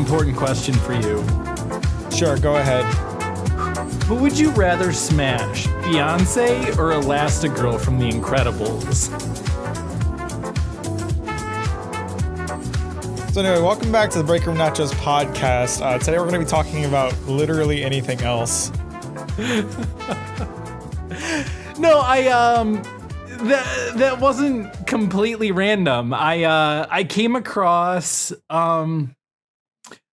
important question for you. Sure, go ahead. Who would you rather smash, Beyonce or Elastigirl from The Incredibles? So anyway, welcome back to the Breakroom Nachos podcast. Today we're going to be talking about literally anything else. No, that wasn't completely random. I came across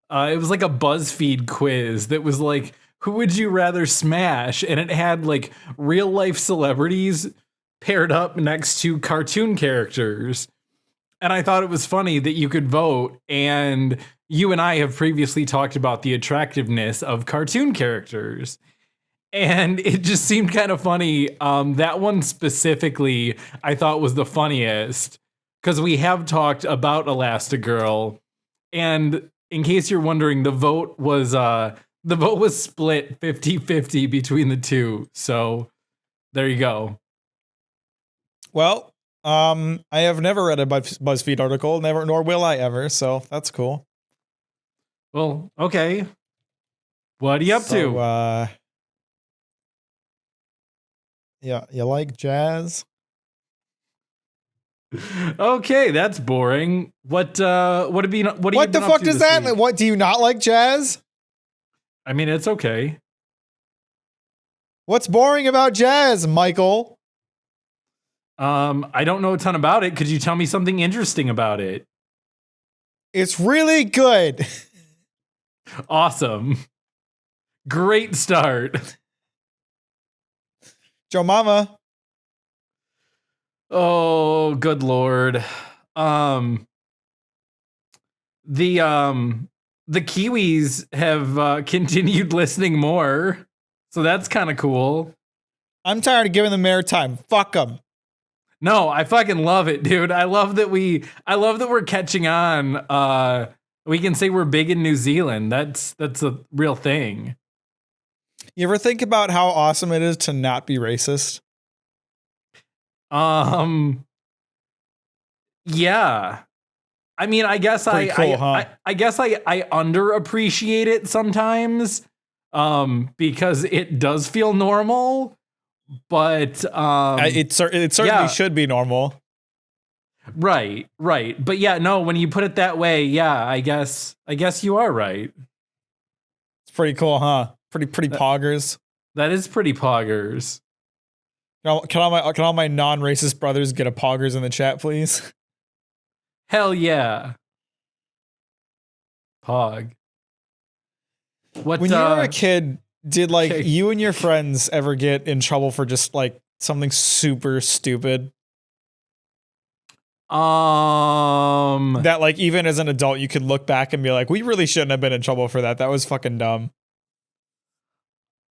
it was like a BuzzFeed quiz that was like, who would you rather smash? And it had like real life celebrities paired up next to cartoon characters. And I thought it was funny that you could vote, and you and I have previously talked about the attractiveness of cartoon characters. And it just seemed kind of funny. That one specifically, I thought was the funniest because we have talked about Elastigirl. And in case you're wondering, the vote was split 50-50 between the two. So there you go. Well, I have never read a BuzzFeed article, nor will I ever. So that's cool. Well, okay. What are you up to? Yeah, you like jazz? Okay, that's boring. What the fuck does that mean? What, do you not like jazz? I mean, it's okay. What's boring about jazz, Michael? I don't know a ton about it. Could you tell me something interesting about it? It's really good. Awesome. Great start. Joe Mama. Oh, good Lord. The Kiwis have continued listening more. So that's kind of cool. I'm tired of giving them airtime. Fuck them. No, I fucking love it, dude. I love that we're catching on. We can say we're big in New Zealand. That's a real thing. You ever think about how awesome it is to not be racist? Yeah. I mean, I guess I underappreciate it sometimes, because it does feel normal, but it certainly should be normal. Right. But yeah, no, when you put it that way, yeah, I guess you are right. It's pretty cool, huh? Pretty poggers. That is pretty poggers. Can all my non-racist brothers get a poggers in the chat, please? Hell yeah. Pog. When you were a kid, did you and your friends ever get in trouble for just like something super stupid? That like even as an adult you could look back and be like, we really shouldn't have been in trouble for that. That was fucking dumb.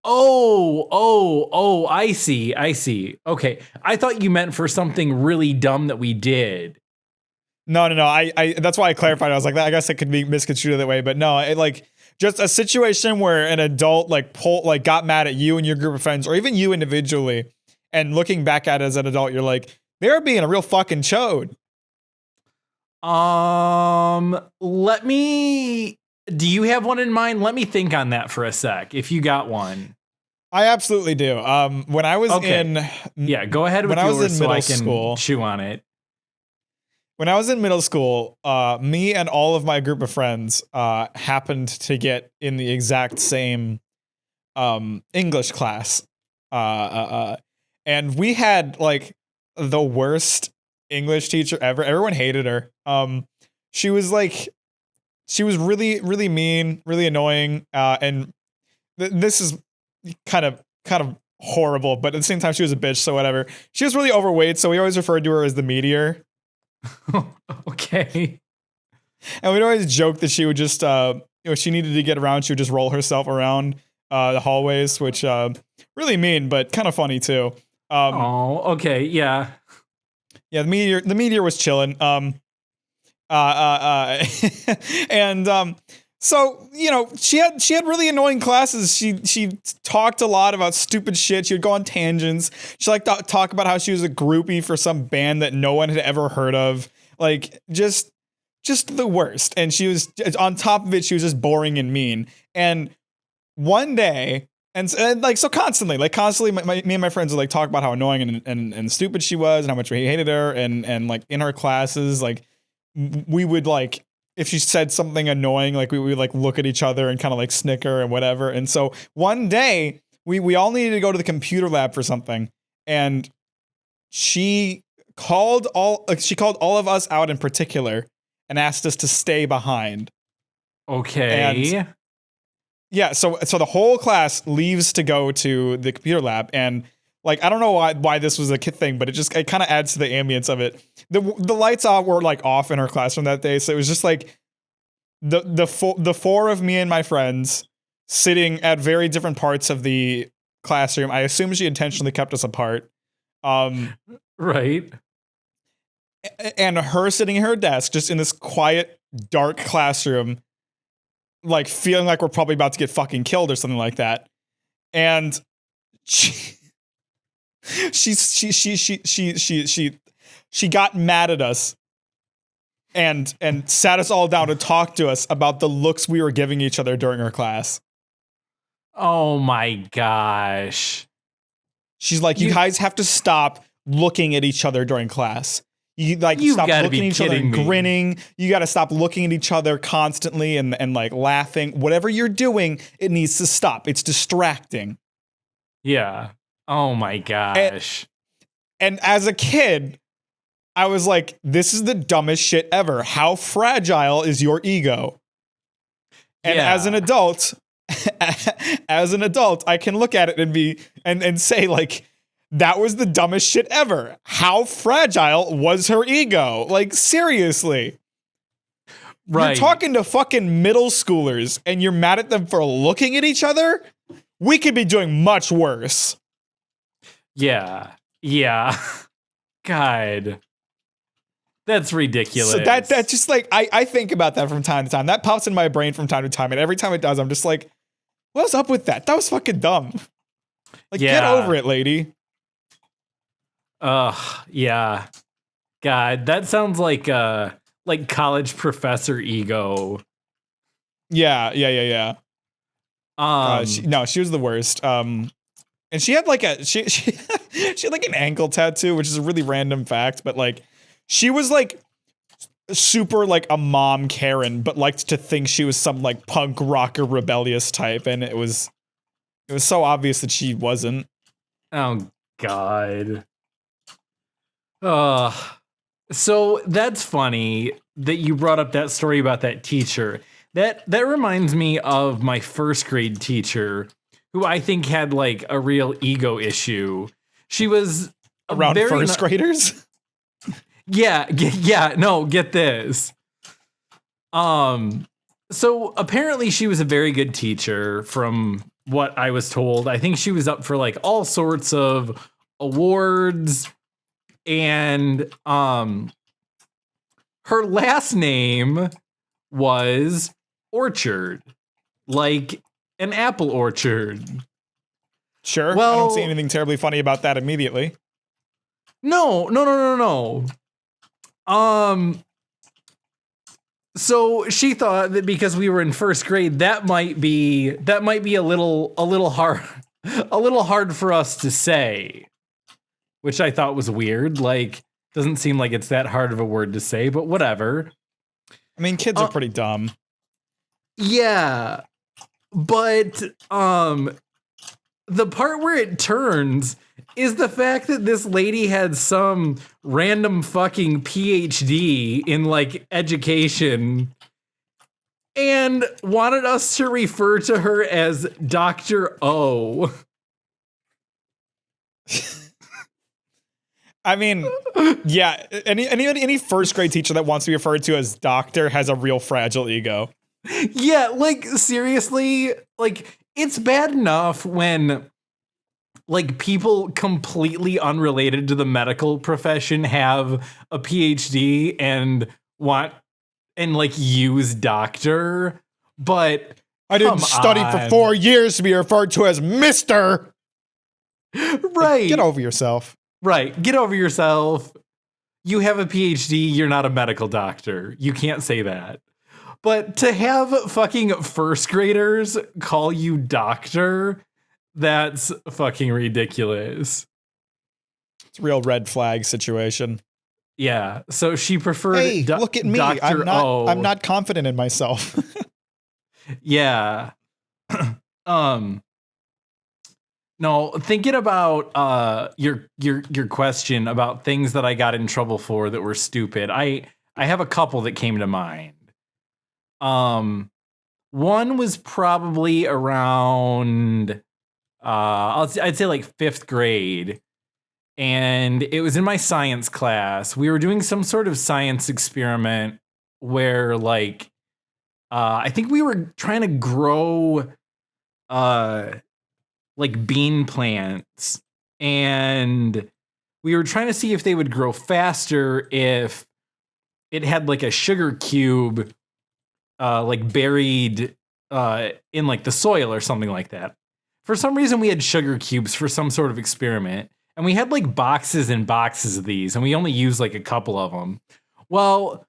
Oh, I see. Okay. I thought you meant for something really dumb that we did. No. I that's why I clarified. I was like, I guess it could be misconstrued that way, but no, it like just a situation where an adult got mad at you and your group of friends, or even you individually, and looking back at it as an adult, you're like, they're being a real fucking chode. Do you have one in mind? Let me think on that for a sec. If you got one. I absolutely do. When I was go ahead with yours so I can chew on it. When I was in middle school, me and all of my group of friends happened to get in the exact same English class. And we had like the worst English teacher ever. Everyone hated her. She was really, really mean, really annoying. And this is kind of horrible, but at the same time, she was a bitch. So whatever. She was really overweight. So we always referred to her as the meteor. Okay. And we'd always joke that she would just, she needed to get around. She would just roll herself around the hallways, which really mean, but kind of funny too. Okay. Yeah. Yeah. The meteor was chilling. So, she had really annoying classes. She talked a lot about stupid shit. She would go on tangents. She liked to talk about how she was a groupie for some band that no one had ever heard of. Like, just just the worst. And she was, on top of it, she was just boring and mean. And one day, and like, so constantly, me and my friends would like talk about how annoying and stupid she was and how much we hated her. And like in her classes, like we would like, if she said something annoying, like we would like look at each other and kind of like snicker and whatever. And so one day we all needed to go to the computer lab for something. And she called all of us out in particular and asked us to stay behind. Okay. And yeah, so the whole class leaves to go to the computer lab, and like I don't know why this was a kid thing, but it kind of adds to the ambience of it. The lights were like off in her classroom that day, so it was just like the four of me and my friends sitting at very different parts of the classroom. I assume she intentionally kept us apart. Right. And her sitting at her desk, just in this quiet, dark classroom, like feeling like we're probably about to get fucking killed or something like that. And she got mad at us and sat us all down to talk to us about the looks we were giving each other during her class. Oh my gosh. She's like, you guys have to stop looking at each other during class. You stop looking at each other and grinning. You got to stop looking at each other constantly and like laughing. Whatever you're doing, it needs to stop. It's distracting. Yeah. Oh my gosh. And as a kid, I was like, this is the dumbest shit ever. How fragile is your ego? And as an adult, I can look at it and be and say like, that was the dumbest shit ever. How fragile was her ego? Like, seriously. Right. You're talking to fucking middle schoolers and you're mad at them for looking at each other? We could be doing much worse. Yeah. Yeah. God. That's ridiculous. So that's just like, I think about that from time to time. That pops in my brain from time to time. And every time it does, I'm just like, what's up with that? That was fucking dumb. Like, get over it, lady. Yeah. God, that sounds like college professor ego. Yeah. She was the worst. And she had like she had like an ankle tattoo, which is a really random fact, but like she was like super like a mom Karen, but liked to think she was some like punk rocker rebellious type, and it was so obvious that she wasn't. Oh God. So that's funny that you brought up that story about that teacher. That reminds me of my first grade teacher, who I think had like a real ego issue. She was around first graders. Yeah. No, get this. So apparently she was a very good teacher, from what I was told. I think she was up for like all sorts of awards. And her last name was Orchard, like an apple orchard. Sure. Well, I don't see anything terribly funny about that immediately. No. So she thought that because we were in first grade, that might be a little hard for us to say. Which I thought was weird. Like, doesn't seem like it's that hard of a word to say, but whatever. I mean, kids are pretty dumb. Yeah. But the part where it turns is the fact that this lady had some random fucking PhD in like education and wanted us to refer to her as Dr. O. I mean, yeah, any first grade teacher that wants to be referred to as doctor has a real fragile ego. Yeah, like seriously, like it's bad enough when like people completely unrelated to the medical profession have a PhD and want and like use doctor, but I didn't study for 4 years to be referred to as Mr. Right. Like, get over yourself. Right. Get over yourself. you have a PhD, you're not a medical doctor. You can't say that. But to have fucking first graders call you doctor, that's fucking ridiculous. It's a real red flag situation. Yeah. So she preferred Hey, look at me. Dr. I'm not confident in myself. Yeah. No, thinking about your question about things that I got in trouble for that were stupid. I have a couple that came to mind. One was probably around I'd say like 5th grade. And it was in my science class. We were doing some sort of science experiment where like I think we were trying to grow like bean plants, and we were trying to see if they would grow faster if it had like a sugar cube like buried in like the soil or something like that. For some reason we had sugar cubes for some sort of experiment, and we had like boxes and boxes of these, and we only used like a couple of them. Well,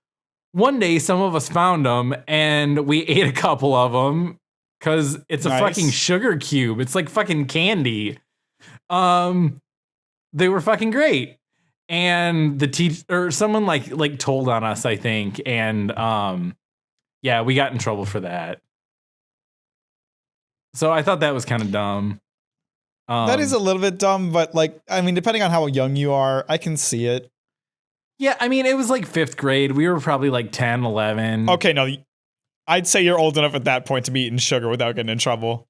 one day some of us found them and we ate a couple of them because it's a fucking sugar cube. It's like fucking candy. They were fucking great. And the teacher or someone like told on us, I think. And yeah, we got in trouble for that. So I thought that was kind of dumb. That is a little bit dumb, but like, I mean, depending on how young you are, I can see it. Yeah, I mean, it was like 5th grade. We were probably like 10, 11. Okay, no, I'd say you're old enough at that point to be eating sugar without getting in trouble.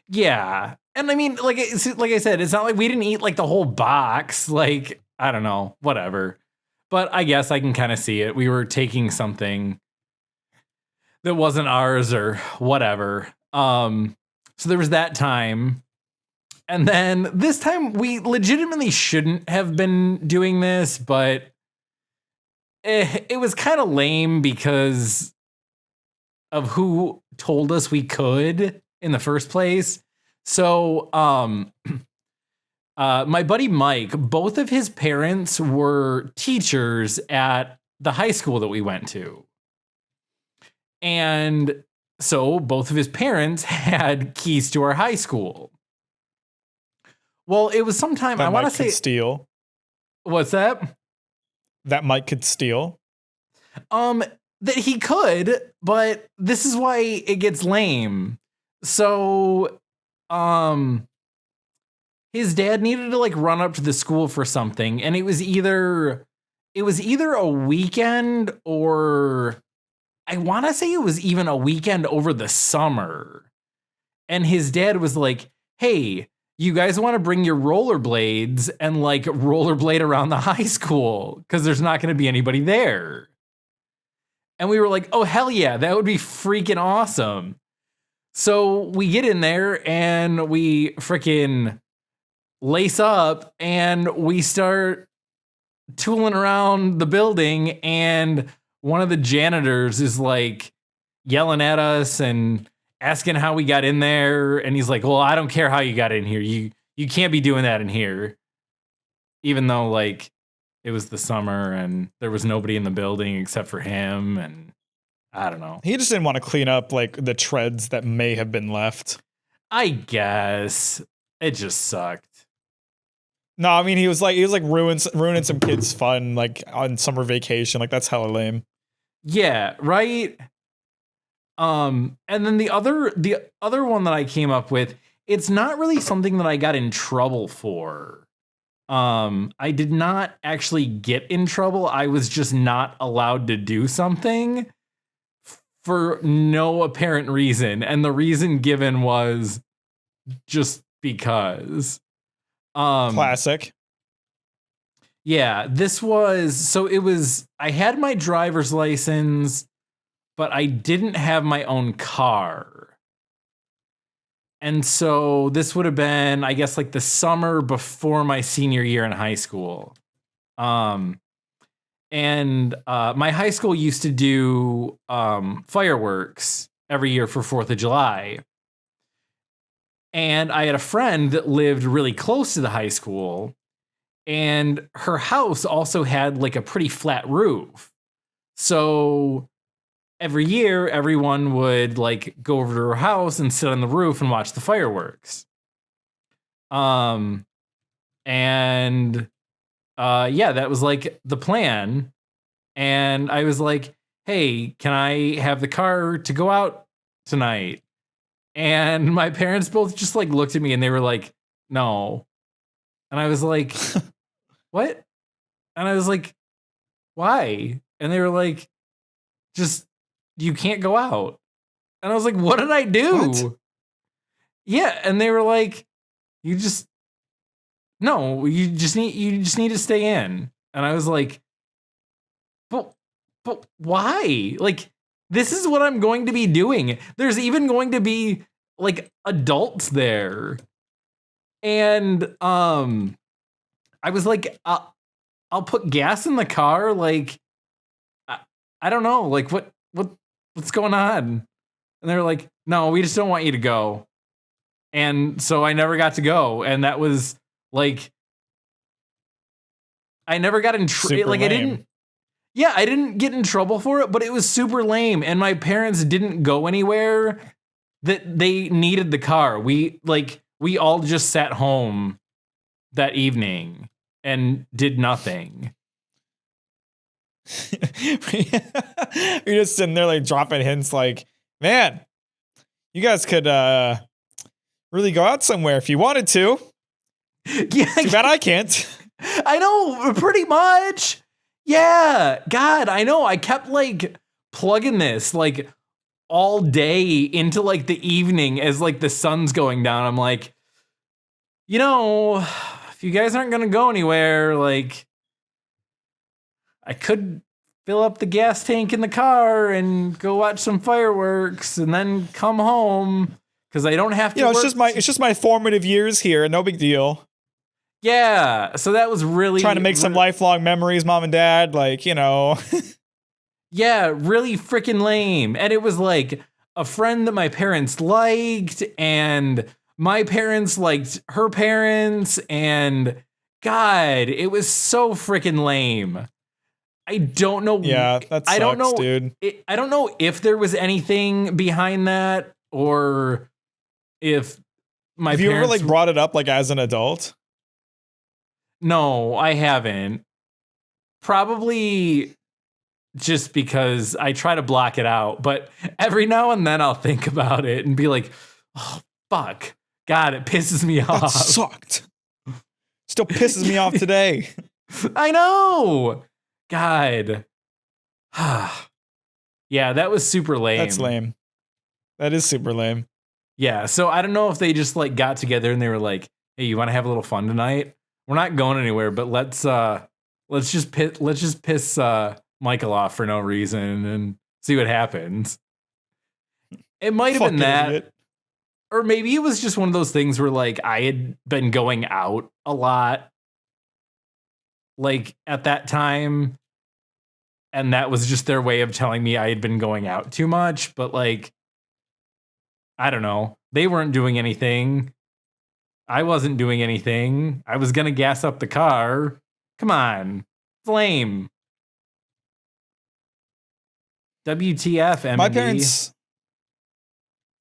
Yeah. And I mean, like I said, it's not like we didn't eat like the whole box. Like, I don't know, whatever. But I guess I can kind of see it. We were taking something that wasn't ours or whatever. So there was that time. And then this time we legitimately shouldn't have been doing this, but it was kind of lame because of who told us we could in the first place. So, my buddy Mike, both of his parents were teachers at the high school that we went to. And so both of his parents had keys to our high school. Well, it was sometime, I want to say steal. What's that? That Mike could steal. That he could, but this is why it gets lame. So, his dad needed to like run up to the school for something, and it was either a weekend, or I want to say it was even a weekend over the summer. And his dad was like, "Hey, you guys want to bring your rollerblades and like rollerblade around the high school because there's not going to be anybody there." And we were like, "Oh, hell yeah, that would be freaking awesome." So we get in there and we freaking lace up and we start tooling around the building. And one of the janitors is like yelling at us and asking how we got in there. And he's like, "Well, I don't care how you got in here. You can't be doing that in here." Even though like it was the summer and there was nobody in the building except for him, and I don't know. He just didn't want to clean up like the treads that may have been left. I guess it just sucked. No, I mean he was like ruining some kids' fun like on summer vacation. Like that's hella lame. Yeah, right. And then the other one that I came up with, it's not really something that I got in trouble for. I did not actually get in trouble. I was just not allowed to do something for no apparent reason. And the reason given was just because. Classic. Yeah, I had my driver's license, but I didn't have my own car. And so this would have been, I guess, like the summer before my senior year in high school. And my high school used to do fireworks every year for 4th of July. And I had a friend that lived really close to the high school. And her house also had like a pretty flat roof. So every year, everyone would like go over to her house and sit on the roof and watch the fireworks. And yeah, that was like the plan. And I was like, hey, can I have the car to go out tonight? And my parents both just like looked at me and they were like, no. And I was like, what? And I was like, why? And they were like, just, you can't go out. And I was like, what did I do? What? Yeah. And they were like, you just need to stay in. And I was like, but why? Like, this is what I'm going to be doing. There's even going to be like adults there. And I was like, I'll put gas in the car. Like, I don't know. Like, what's going on? And they were like, no, we just don't want you to go. And so I never got to go. And that was like, I never got in trouble. Like, lame. I didn't get in trouble for it, but it was super lame. And my parents didn't go anywhere that they needed the car. We all just sat home that evening and did nothing. You're just sitting there like dropping hints like, man, you guys could really go out somewhere if you wanted to. Yeah. Too bad I can't. I know, pretty much. Yeah. God, I know. I kept like plugging this like all day into like the evening as like the sun's going down. I'm like, you know, if you guys aren't going to go anywhere, like I could fill up the gas tank in the car and go watch some fireworks and then come home because I don't have to. You know, it's just my formative years here. No big deal. Yeah. So that was really trying to make some lifelong memories, mom and dad. Like, you know. Yeah, really freaking lame. And it was like a friend that my parents liked, and my parents liked her parents, and God, it was so freaking lame. I don't know. Yeah, that sucks, I don't know, dude. I don't know if there was anything behind that, or if my Have parents... you ever like brought it up like as an adult? No, I haven't. Probably just because I try to block it out, but every now and then I'll think about it and be like, oh, fuck. God, it pisses me off. That sucked. Still pisses me off today. I know. God. Yeah, that was super lame. That's lame. That is super lame. Yeah, so I don't know if they just like got together and they were like, hey, you want to have a little fun tonight? We're not going anywhere, but let's just piss Michael off for no reason and see what happens. It might have been that. Idiot. Or maybe it was just one of those things where like I had been going out a lot like at that time, and that was just their way of telling me I had been going out too much. But like, I don't know. They weren't doing anything. I wasn't doing anything. I was going to gas up the car. Come on. It's lame. WTF, MD. My parents...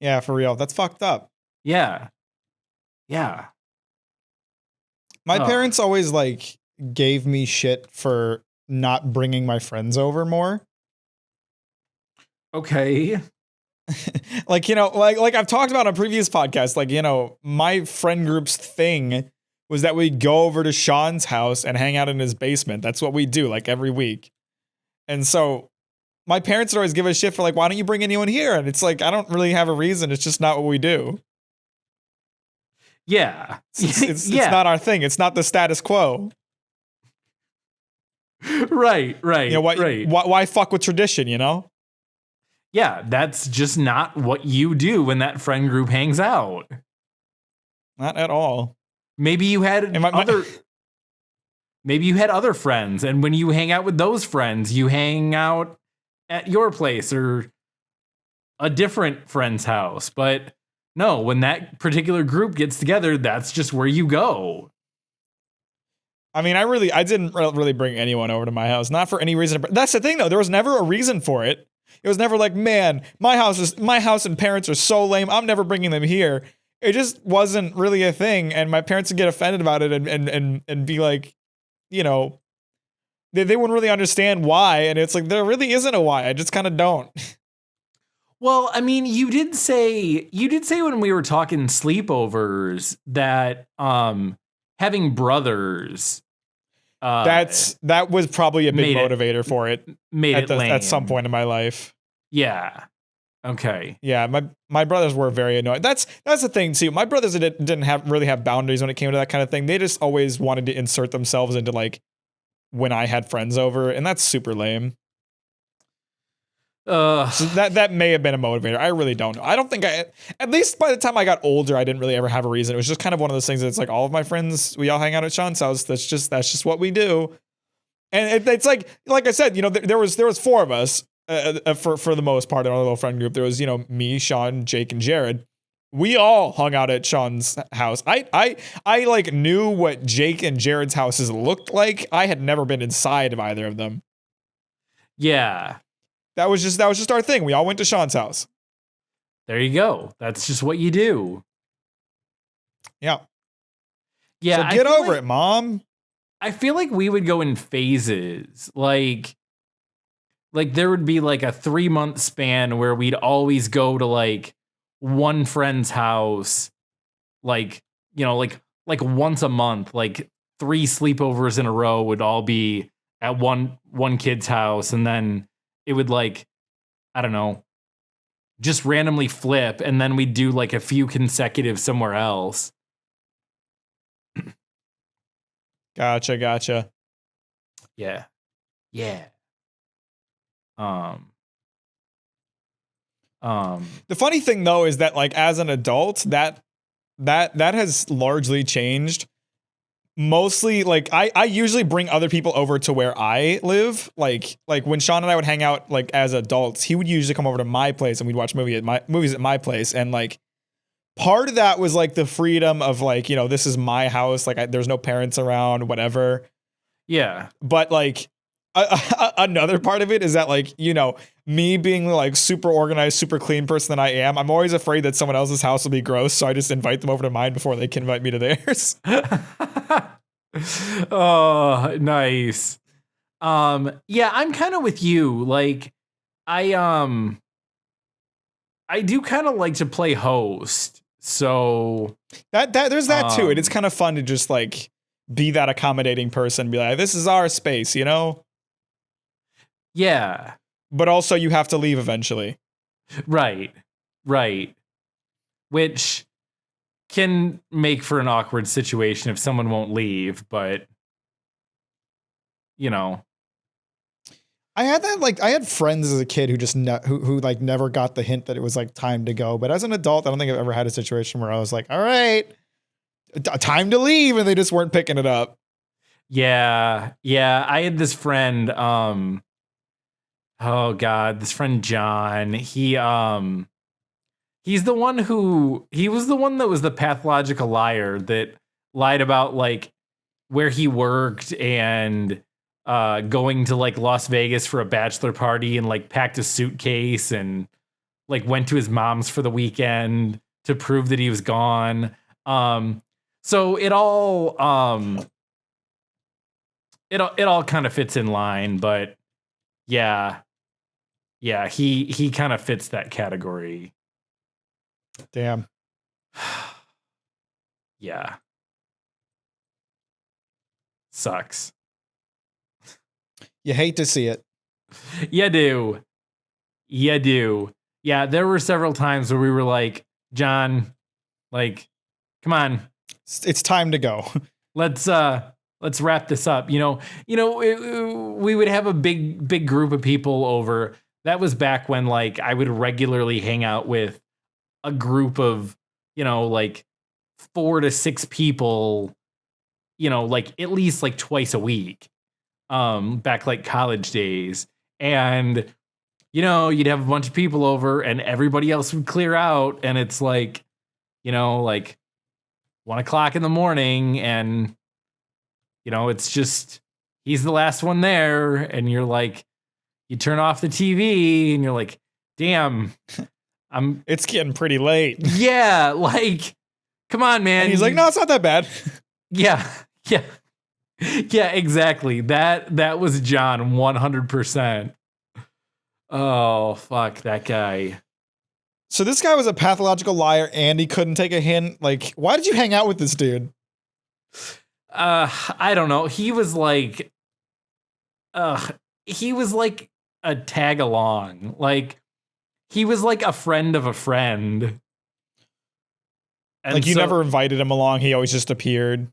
Yeah, for real. That's fucked up. Yeah. Yeah. My parents always like gave me shit for not bringing my friends over more. Okay. Like, you know, like I've talked about on previous podcasts, like, you know, my friend group's thing was that we'd go over to Sean's house and hang out in his basement. That's what we do like every week. And so my parents would always give us shit for like, why don't you bring anyone here? And it's like, I don't really have a reason. It's just not what we do. Yeah. It's not our thing. It's not the status quo. Right. You know, why fuck with tradition, you know? Yeah, that's just not what you do when that friend group hangs out. Not at all. Maybe you had maybe you had other friends, and when you hang out with those friends, you hang out at your place or a different friend's house. But no, when that particular group gets together, that's just where you go. I mean, I didn't really bring anyone over to my house, not for any reason. That's the thing, though. There was never a reason for it. It was never like, man, my house and parents are so lame. I'm never bringing them here. It just wasn't really a thing, and my parents would get offended about it and be like, you know, they wouldn't really understand why. And it's like, there really isn't a why. I just kind of don't. Well, I mean, you did say when we were talking sleepovers that having brothers that was probably a big motivator for it. At some point in my life. Yeah. Okay. Yeah, my brothers were very annoying. That's the thing too. My brothers didn't really have boundaries when it came to that kind of thing. They just always wanted to insert themselves into like when I had friends over, and that's super lame. So that may have been a motivator. I really don't know. I don't think at least by the time I got older, I didn't really ever have a reason. It was just kind of one of those things that's like all of my friends, we all hang out at Sean's house. That's just what we do. And it's like I said, you know, there was 4 of us for the most part in our little friend group. There was, you know, me, Sean, Jake, and Jared. We all hung out at Sean's house. I like knew what Jake and Jared's houses looked like. I had never been inside of either of them. Yeah. That was just our thing. We all went to Sean's house. There you go. That's just what you do. Yeah. Yeah. So get over it, Mom. I feel like we would go in phases. Like there would be like a 3-month span where we'd always go to like one friend's house, like, you know, like once a month, like 3 sleepovers in a row would all be at one kid's house. And then it would like, I don't know, just randomly flip. And then we'd do like a few consecutive somewhere else. Gotcha. Yeah. The funny thing though is that like as an adult, that has largely changed. Mostly like I usually bring other people over to where I live. Like when Sean and I would hang out like as adults, he would usually come over to my place and we'd watch movies at my place. And like part of that was like the freedom of like, you know, this is my house. Like there's no parents around, whatever. Yeah. But like another part of it is that like, you know, me being like super organized, super clean person that I am, I'm always afraid that someone else's house will be gross. So I just invite them over to mine before they can invite me to theirs. Oh, nice. Yeah, I'm kind of with you. Like I do kind of like to play host. So that there's that too. And it's kind of fun to just like be that accommodating person, be like, this is our space, you know? Yeah. But also you have to leave eventually. Right. Which can make for an awkward situation if someone won't leave, but you know. I had friends as a kid who just who like never got the hint that it was like time to go. But as an adult, I don't think I've ever had a situation where I was like, all right, time to leave, and they just weren't picking it up. Yeah. I had this friend, oh God, this friend John. He's the one that was the pathological liar that lied about like where he worked and going to like Las Vegas for a bachelor party and like packed a suitcase and like went to his mom's for the weekend to prove that he was gone. So it all kind of fits in line, but yeah, he kind of fits that category. Damn. Yeah. Sucks. You hate to see it. You do. Yeah, there were several times where we were like, John, like, come on. It's time to go. Let's wrap this up. We would have a big group of people over. That was back when like I would regularly hang out with a group of, like 4 to 6 people, like at least like twice a week. Back like college days. And you'd have a bunch of people over and everybody else would clear out and it's like, like 1:00 in the morning and it's just he's the last one there, and you're like, you turn off the TV, and you're like, damn, it's getting pretty late. Yeah, like, come on, man. And he's like, no, it's not that bad. Yeah, exactly. That was John 100%. Oh, fuck that guy. So this guy was a pathological liar and he couldn't take a hint. Like, why did you hang out with this dude? I don't know. He was like a tag along. Like, he was like a friend of a friend. And like, you never invited him along. He always just appeared.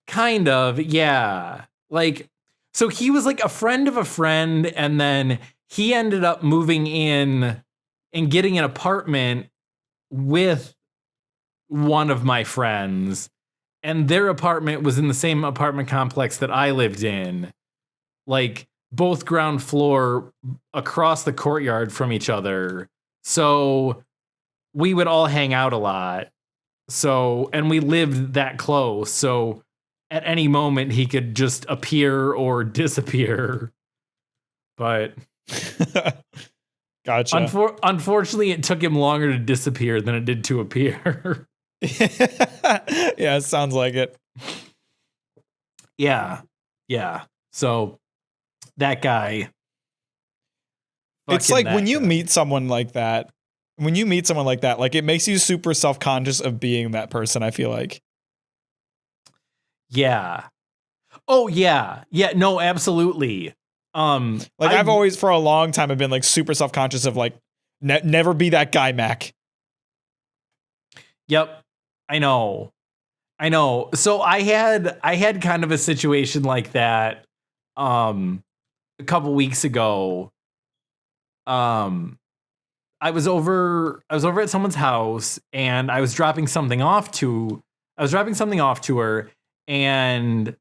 Kind of, yeah. Like, so he was like a friend of a friend, and then he ended up moving in and getting an apartment with one of my friends, and their apartment was in the same apartment complex that I lived in, like both ground floor across the courtyard from each other. So we would all hang out a lot. So, and we lived that close. So at any moment he could just appear or disappear. But gotcha. Unfortunately, it took him longer to disappear than it did to appear. Yeah, it sounds like it. Yeah. So that guy. It's like when you meet someone like that, like, it makes you super self-conscious of being that person, I feel like. Yeah. Oh, yeah. Yeah, no, absolutely. Like, I've always, for a long time, I've been like super self-conscious of like, never be that guy, Mac. Yep. I know. So I had kind of a situation like that a couple weeks ago. I was over at someone's house, and I was dropping something off to her, and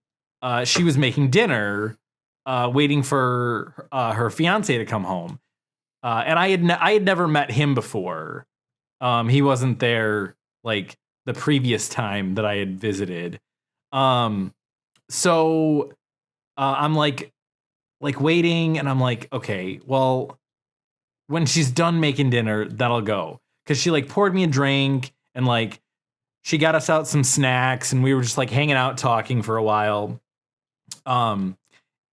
she was making dinner, waiting for her fiance to come home. And I had never met him before. He wasn't there like the previous time that I had visited. So I'm like waiting, and I'm like, okay, well, when she's done making dinner, that'll go. Cause she like poured me a drink, and like she got us out some snacks, and we were just like hanging out talking for a while. And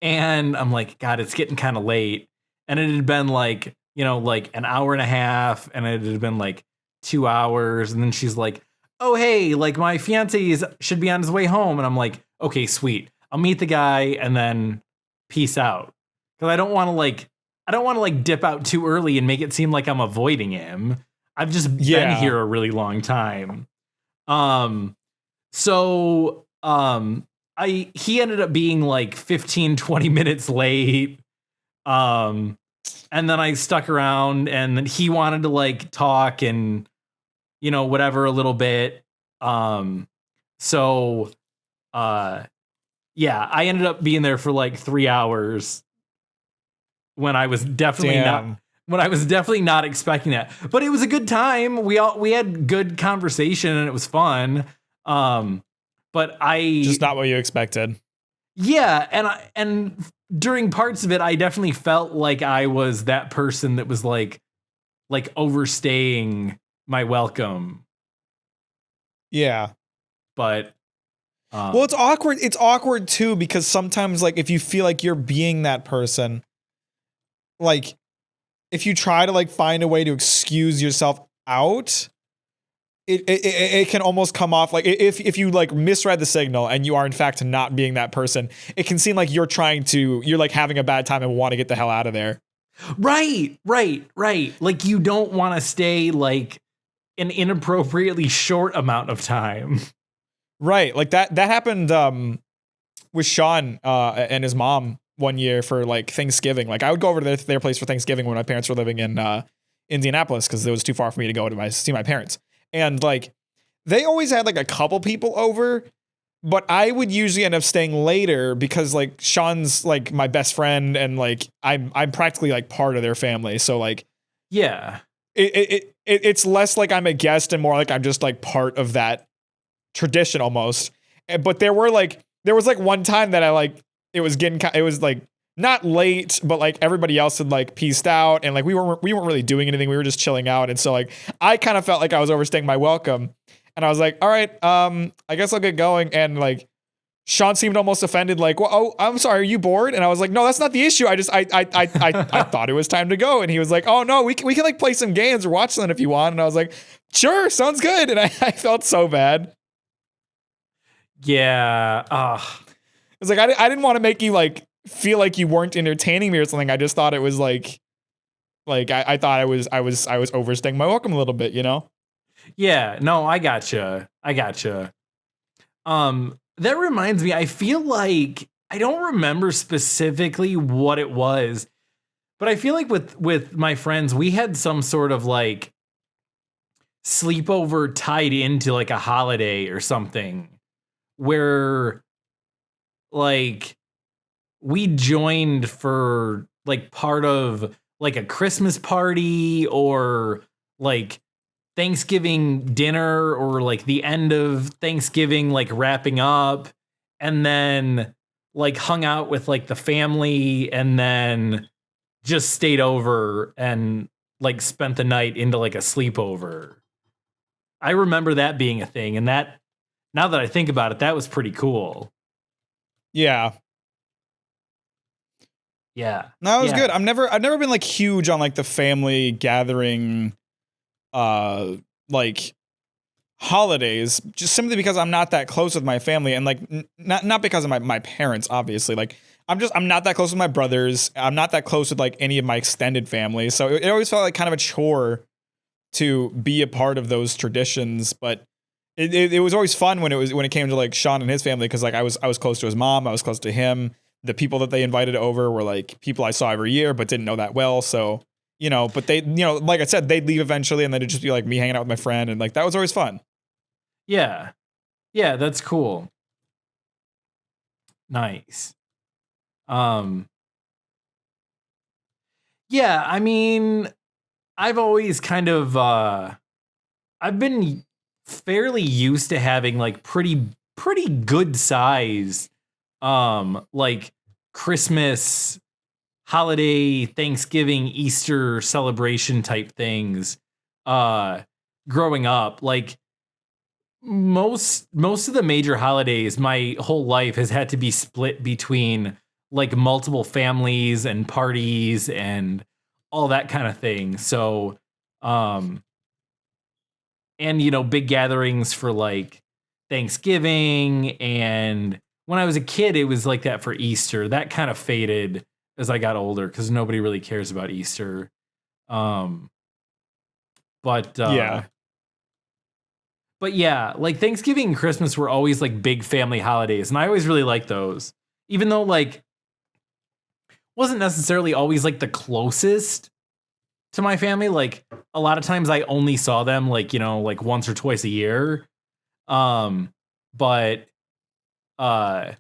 I'm like, God, it's getting kind of late. And it had been like, like an hour and a half, and it had been like 2 hours. And then she's like, oh, hey, like my fiance should be on his way home. And I'm like, okay, sweet. I'll meet the guy and then peace out. Cause I don't want to like dip out too early and make it seem like I'm avoiding him. I've just been here a really long time. He ended up being like 15-20 minutes late. And then I stuck around, and then he wanted to like talk and whatever a little bit. Yeah, I ended up being there for like 3 hours when I was definitely not expecting that. But it was a good time. We had good conversation, and it was fun. But just not what you expected. Yeah, and during parts of it, I definitely felt like I was that person that was like overstaying my welcome. Yeah. But well, it's awkward. It's awkward too, because sometimes, like, if you feel like you're being that person, like, if you try to like find a way to excuse yourself out, it can almost come off like, if you like misread the signal and you are in fact not being that person, it can seem like you're like having a bad time and want to get the hell out of there. Right. Like, you don't want to stay like an inappropriately short amount of time. Right. Like that happened with Sean and his mom one year for like Thanksgiving. Like, I would go over to their place for Thanksgiving when my parents were living in Indianapolis, because it was too far for me to go to see my parents. And like, they always had like a couple people over, but I would usually end up staying later because like Sean's like my best friend, and like I'm practically like part of their family. So like, yeah, it's less like I'm a guest and more like I'm just like part of that tradition almost. But there were there was like one time that I like it was like not late, but like everybody else had like pieced out, and like we weren't really doing anything. We were just chilling out, and so like I kind of felt like I was overstaying my welcome, and I was like, all right, I guess I'll get going, and like Sean seemed almost offended, like, well, oh, I'm sorry, are you bored? And I was like, no, that's not the issue. I thought it was time to go, and he was like, oh no, we can like play some games or watch something if you want, and I was like, sure, sounds good, and I felt so bad. Yeah. It was like I didn't want to make you like feel like you weren't entertaining me or something. I just thought it was like I thought I was overstaying my welcome a little bit, you know? Yeah, no, I gotcha. That reminds me, I feel like I don't remember specifically what it was, but I feel like with my friends, we had some sort of like sleepover tied into like a holiday or something where like we joined for like part of like a Christmas party or like Thanksgiving dinner or like the end of Thanksgiving, like wrapping up, and then like hung out with like the family and then just stayed over and like spent the night into like a sleepover. I remember that being a thing, and that now that I think about it, that was pretty cool. Yeah. Yeah. No, it was good. I've never been like huge on like the family gathering like holidays, just simply because I'm not that close with my family, and like not because of my parents, obviously. Like I'm not that close with my brothers. I'm not that close with like any of my extended family. So it always felt like kind of a chore to be a part of those traditions, but it was always fun when it came to like Sean and his family, because like I was close to his mom, I was close to him. The people that they invited over were like people I saw every year but didn't know that well. So, you know, but they, you know, like I said, they'd leave eventually, and then it'd just be like me hanging out with my friend, and like that was always fun. Yeah. Yeah, that's cool. Nice. Yeah, I mean, I've always kind of I've been fairly used to having like pretty good size like Christmas, holiday, Thanksgiving, Easter celebration type things growing up. Like most of the major holidays my whole life has had to be split between like multiple families and parties and all that kind of thing. So and you know, big gatherings for like Thanksgiving, and when I was a kid it was like that for Easter. That kind of faded as I got older cuz nobody really cares about Easter. Um but Yeah. But yeah, like Thanksgiving and Christmas were always like big family holidays, and I always really liked those. Even though like wasn't necessarily always like the closest to my family. Like a lot of times I only saw them like, you know, like once or twice a year. But uh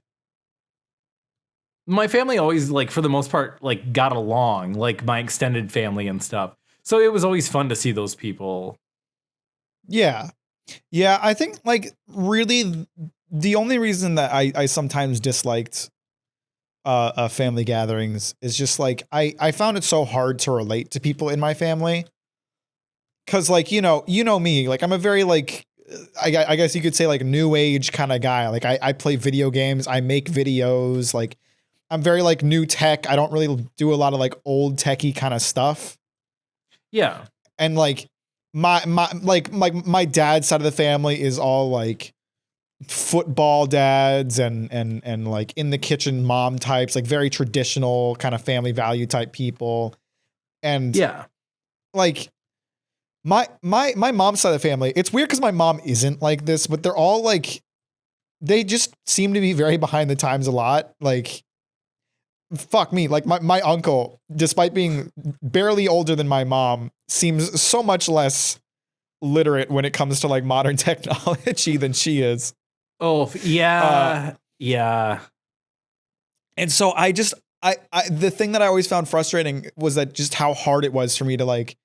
my family always like for the most part like got along, like my extended family and stuff. So it was always fun to see those people. Yeah. Yeah, I think like really the only reason that I sometimes disliked family gatherings is just like I found it so hard to relate to people in my family, cuz like you know me, like I'm a very like I guess you could say like new age kind of guy. Like I play video games, I make videos, like I'm very like new tech. I don't really do a lot of like old techie kind of stuff. Yeah. And like my dad's side of the family is all like football dads and like in the kitchen mom types, like very traditional kind of family value type people. And Yeah. like my mom's side of the family, it's weird because my mom isn't like this, but they're all like they just seem to be very behind the times a lot. Like fuck me, like my uncle, despite being barely older than my mom, seems so much less literate when it comes to like modern technology than she is. Oh, yeah. Yeah. And so I the thing that I always found frustrating was that just how hard it was for me to like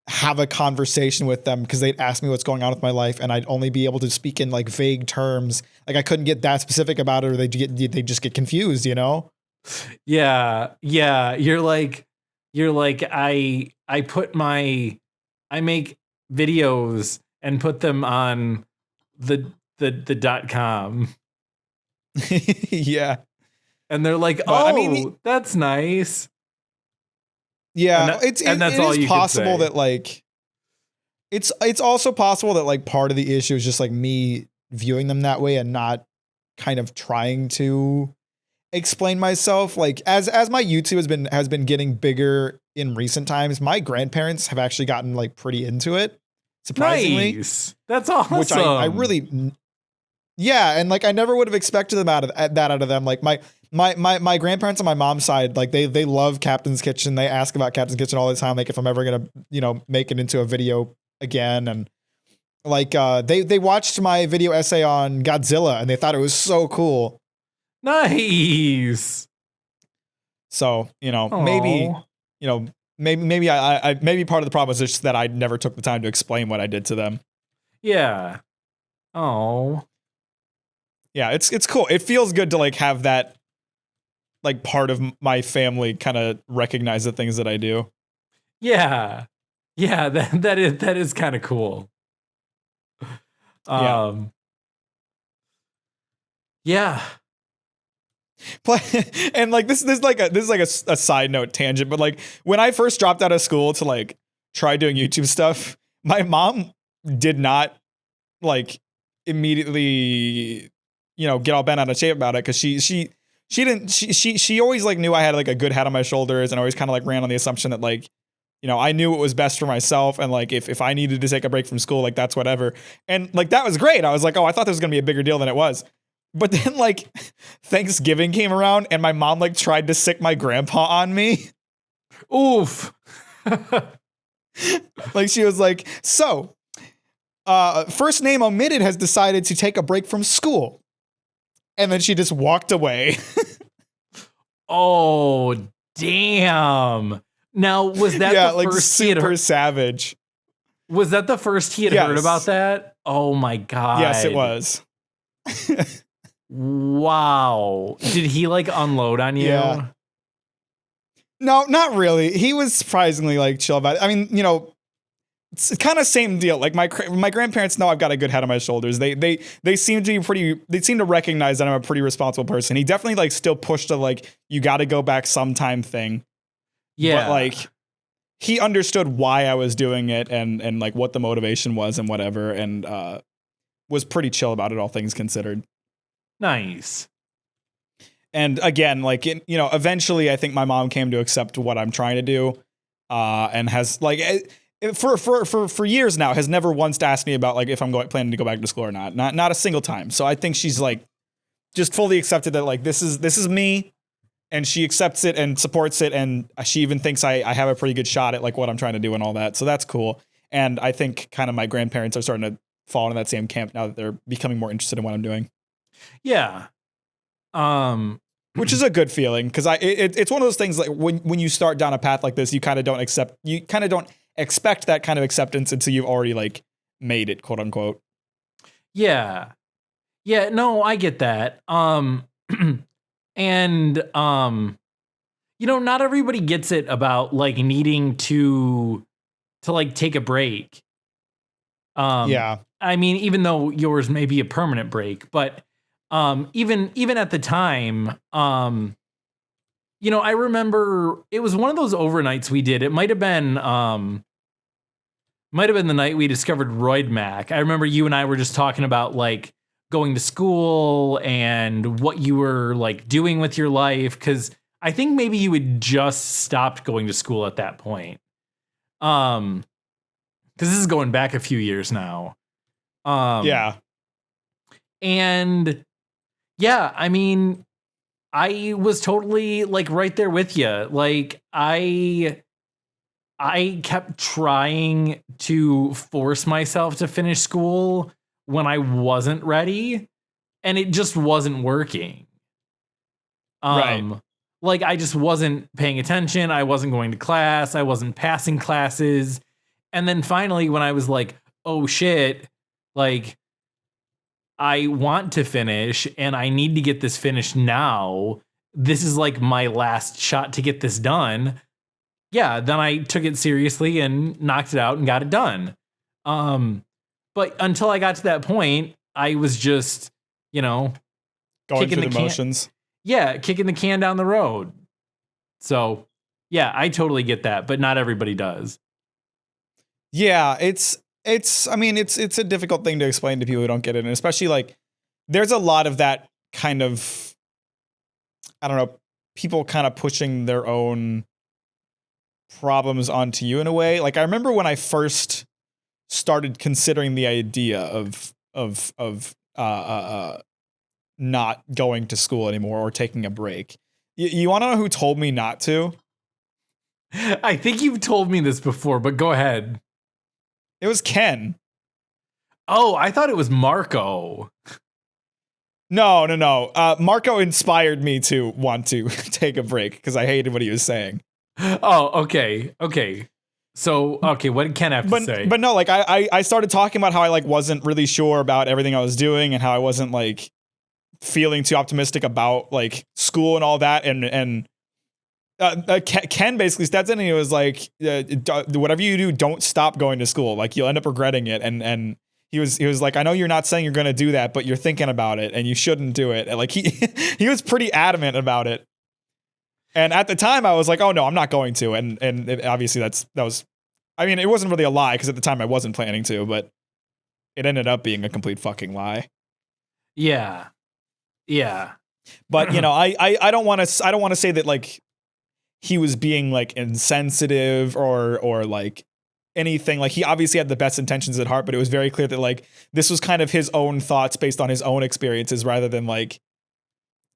have a conversation with them because they'd ask me what's going on with my life, and I'd only be able to speak in like vague terms. Like I couldn't get that specific about it, or they just get confused, you know? Yeah. You're like I make videos and put them on the .com. Yeah. And they're like, But, I mean, that's nice. Yeah, it is possible that like it's also possible that like part of the issue is just like me viewing them that way and not kind of trying to explain myself. Like as my YouTube has been getting bigger in recent times, my grandparents have actually gotten like pretty into it, surprisingly. Nice. That's awesome. Which I really, yeah, and like I never would have expected them out of them. Like my grandparents on my mom's side, like they love Captain's Kitchen. They ask about Captain's Kitchen all the time. Like if I'm ever gonna, make it into a video again, and like they watched my video essay on Godzilla and they thought it was so cool. Nice. So Aww. maybe I maybe part of the problem is just that I never took the time to explain what I did to them. Yeah. Oh. Yeah, it's cool. It feels good to like have that like part of my family kind of recognize the things that I do. Yeah. Yeah, that is kind of cool. Yeah. And like this is like a side note tangent, but like when I first dropped out of school to like try doing YouTube stuff, my mom did not like immediately get all bent out of shape about it, because she always like knew I had like a good head on my shoulders, and always kind of like ran on the assumption that like I knew what was best for myself, and like if I needed to take a break from school, like that's whatever. And like that was great. I was like, oh, I thought this was gonna be a bigger deal than it was. But then like Thanksgiving came around and my mom like tried to sick my grandpa on me. Oof. Like she was like, so first name omitted has decided to take a break from school. And then she just walked away. Oh, damn. Now, was that the like first super savage? Was that the first he had heard about that? Oh my God. Yes, it was. Wow. Did he like unload on you? Yeah. No, not really. He was surprisingly like chill about it. I mean, it's kind of same deal. Like my grandparents know I've got a good head on my shoulders. They seem to be they seem to recognize that I'm a pretty responsible person. He definitely like still pushed the like, you got to go back sometime thing. Yeah. But like he understood why I was doing it, and like what the motivation was and whatever, and was pretty chill about it, all things considered. Nice. And again, like eventually I think my mom came to accept what I'm trying to do, and has like for years now has never once asked me about like if I'm planning to go back to school or not a single time. So I think she's like just fully accepted that like this is me, and she accepts it and supports it, and she even thinks I have a pretty good shot at like what I'm trying to do and all that. So that's cool. And I think kind of my grandparents are starting to fall into that same camp now that they're becoming more interested in what I'm doing. Yeah. Which is a good feeling, because it's one of those things like when you start down a path like this, you kind of don't expect that kind of acceptance until you've already like made it, quote unquote. Yeah. Yeah, no, I get that. And not everybody gets it about like needing to like take a break. Yeah. I mean, even though yours may be a permanent break, but even at the time, I remember it was one of those overnights we did. It might have been the night we discovered Royd Mac. I remember you and I were just talking about like going to school and what you were like doing with your life, because I think maybe you had just stopped going to school at that point. Because this is going back a few years now. Yeah. And yeah, I mean, I was totally like right there with you. Like I kept trying to force myself to finish school when I wasn't ready, and it just wasn't working. Right. Like I just wasn't paying attention. I wasn't going to class. I wasn't passing classes. And then finally, when I was like, oh shit, like I want to finish and I need to get this finished now. This is like my last shot to get this done. Yeah, then I took it seriously and knocked it out and got it done. But until I got to that point, I was just, going through the motions. Yeah, kicking the can down the road. So, yeah, I totally get that, but not everybody does. Yeah, it's a difficult thing to explain to people who don't get it, and especially like there's a lot of that kind of, I don't know, people kind of pushing their own problems onto you in a way. Like I remember when I first started considering the idea of not going to school anymore or taking a break. You want to know who told me not to? I think you've told me this before, but go ahead. It was Ken. Oh, I thought it was Marco. No. Marco inspired me to want to take a break because I hated what he was saying. Oh, okay. So, okay, what did Ken have to say? But no, like I started talking about how I like wasn't really sure about everything I was doing and how I wasn't like feeling too optimistic about like school and all that. And Ken basically stepped in and he was like, whatever you do, don't stop going to school. Like you'll end up regretting it. And he was like, I know you're not saying you're going to do that, but you're thinking about it and you shouldn't do it. And like he was pretty adamant about it. And at the time I was like, oh no, I'm not going to. And obviously that was, I mean, it wasn't really a lie because at the time I wasn't planning to, but it ended up being a complete fucking lie. Yeah. But I don't want to say that like he was being like insensitive or like anything. Like he obviously had the best intentions at heart, but it was very clear that like this was kind of his own thoughts based on his own experiences rather than like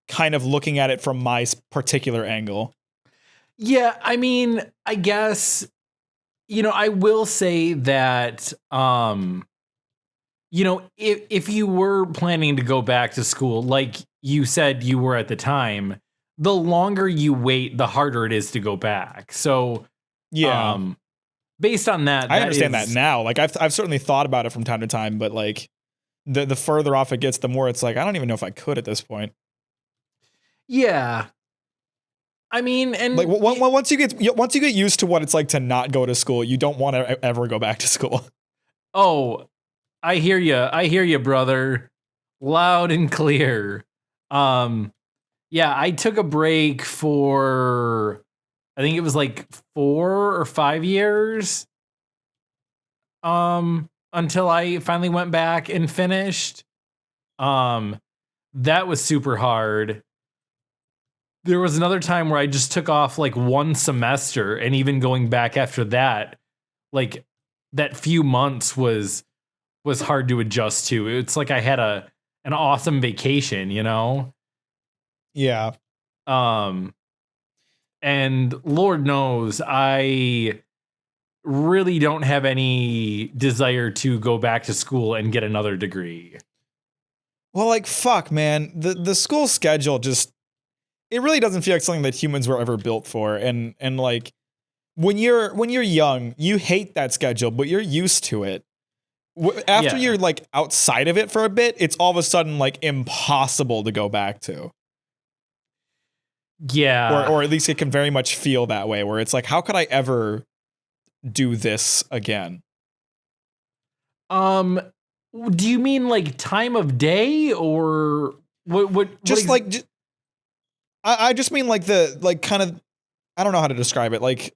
kind of looking at it from my particular angle. Yeah, I mean, I guess, I will say that, if you were planning to go back to school, like you said you were at the time, the longer you wait, the harder it is to go back. So, yeah, based on that, I understand that now. Like I've certainly thought about it from time to time, but like the further off it gets, the more it's like, I don't even know if I could at this point. Yeah. I mean, and like once you get used to what it's like to not go to school, you don't want to ever go back to school. Oh, I hear you, brother. Loud and clear. Yeah, I took a break for, I think it was like 4 or 5 years. Until I finally went back and finished. That was super hard. There was another time where I just took off like 1 semester, and even going back after that, like that few months was hard to adjust to. It's like I had an awesome vacation, Yeah. And Lord knows I really don't have any desire to go back to school and get another degree. Well, like fuck, man. The school schedule just, it really doesn't feel like something that humans were ever built for. And like when you're young, you hate that schedule, but you're used to it. After you're like outside of it for a bit, it's all of a sudden like impossible to go back to. Yeah. Or at least it can very much feel that way, where it's like, how could I ever do this again? Do you mean like time of day or what just like I just mean like the like kind of, I don't know how to describe it. Like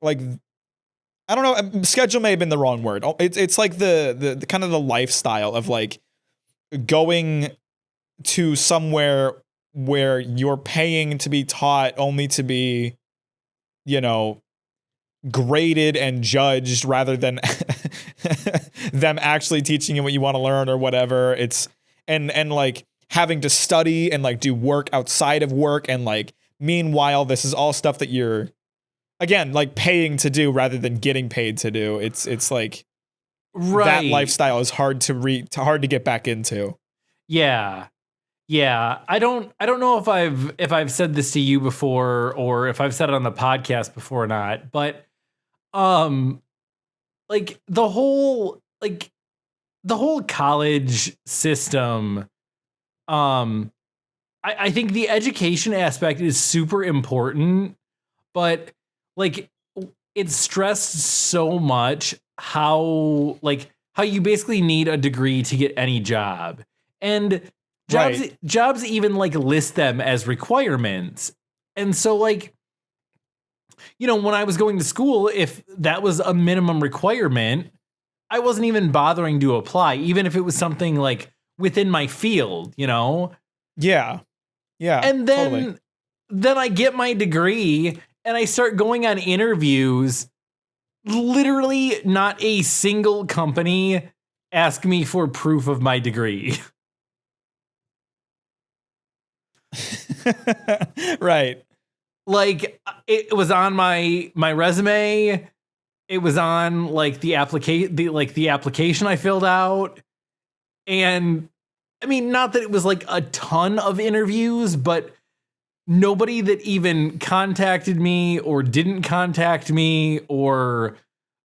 I don't know, schedule may have been the wrong word. It's like the kind of the lifestyle of like going to somewhere where you're paying to be taught only to be, graded and judged rather than them actually teaching you what you want to learn or whatever. It's and like having to study and like do work outside of work, and like meanwhile this is all stuff that you're again like paying to do rather than getting paid to do. It's like right. That lifestyle is hard to get back into. Yeah. I don't know if I've said this to you before or if I've said it on the podcast before or not, but the whole college system, I think the education aspect is super important, but like it's stressed so much how you basically need a degree to get any job. And jobs even like list them as requirements. And so like, when I was going to school, if that was a minimum requirement, I wasn't even bothering to apply, even if it was something like within my field, Yeah. Yeah. And then I get my degree and I start going on interviews. Literally not a single company asked me for proof of my degree. Right. Like it was on my resume. It was on like the application I filled out. And I mean, not that it was like a ton of interviews, but nobody that even contacted me or didn't contact me or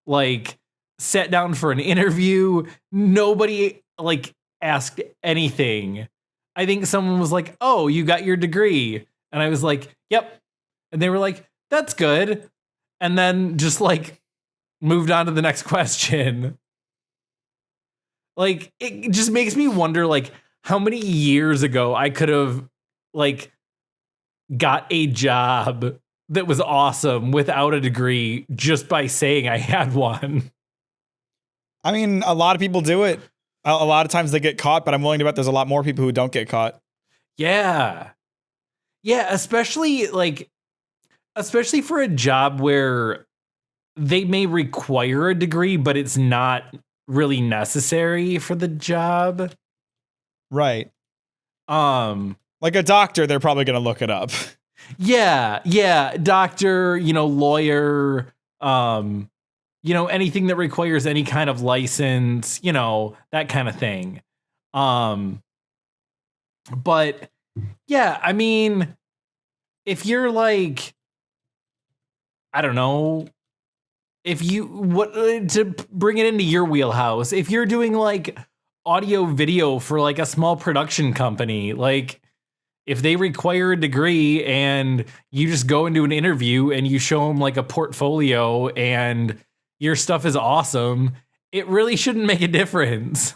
like sat down for an interview, nobody like asked anything. I think someone was like, "Oh, you got your degree." And I was like, "Yep." And they were like, "That's good." And then just like moved on to the next question. Like, it just makes me wonder, like, how many years ago I could have, like, got a job that was awesome without a degree just by saying I had one. I mean, a lot of people do it. A lot of times they get caught, but I'm willing to bet there's a lot more people who don't get caught. Yeah. Yeah, especially for a job where they may require a degree, but it's not really necessary for the job. Right. Like a doctor, they're probably going to look it up. Yeah. Doctor, lawyer, anything that requires any kind of license, that kind of thing. But yeah, I mean, if you're like, I don't know, to bring it into your wheelhouse, if you're doing like audio video for like a small production company, like if they require a degree and you just go into an interview and you show them like a portfolio and your stuff is awesome, it really shouldn't make a difference.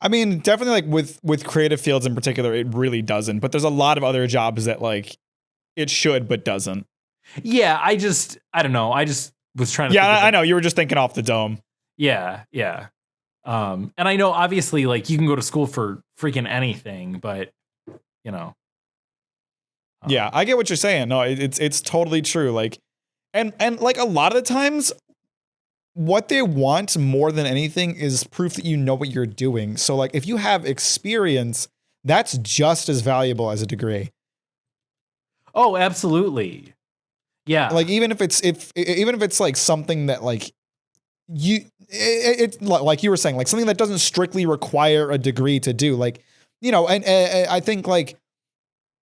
I mean, definitely like with creative fields in particular, it really doesn't. But there's a lot of other jobs that like it should, but doesn't. Yeah, I don't know. I just was trying to. Yeah, I know. You were just thinking off the dome. Yeah. And I know obviously like you can go to school for freaking anything, but yeah, I get what you're saying. No, it's totally true. Like, and like a lot of the times, what they want more than anything is proof that you know what you're doing. So like, if you have experience, that's just as valuable as a degree. Oh, absolutely. Yeah. Like even if it's like something that like it's like you were saying, like something that doesn't strictly require a degree to do, like, and I think like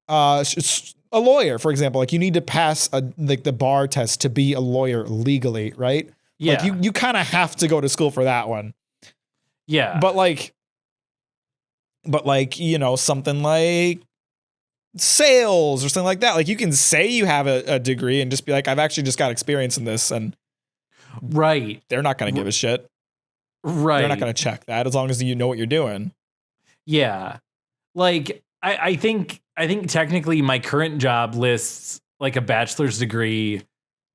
a lawyer, for example, like you need to pass the bar test to be a lawyer legally, right? Yeah. Like you kind of have to go to school for that one. Yeah. But like, something like sales or something like that. Like you can say you have a degree and just be like, I've actually just got experience in this, and right. They're not going to give a shit. Right. They're not going to check that as long as you know what you're doing. Yeah. Like I think technically my current job lists like a bachelor's degree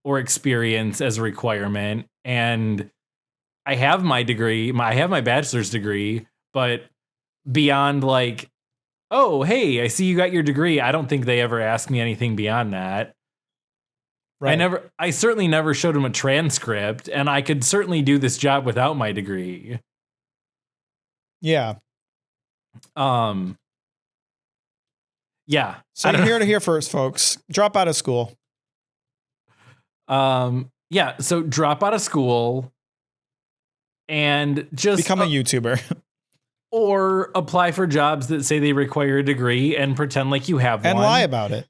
or experience as a requirement, and I have my degree, I have my bachelor's degree, but beyond like, oh, hey, I see you got your degree, I don't think they ever asked me anything beyond that. Right. I certainly never showed them a transcript, and I could certainly do this job without my degree. Yeah. Yeah. So you're here to hear first, folks. Drop out of school. Yeah. So drop out of school and just become a YouTuber. Or apply for jobs that say they require a degree and pretend like you have one. And lie about it.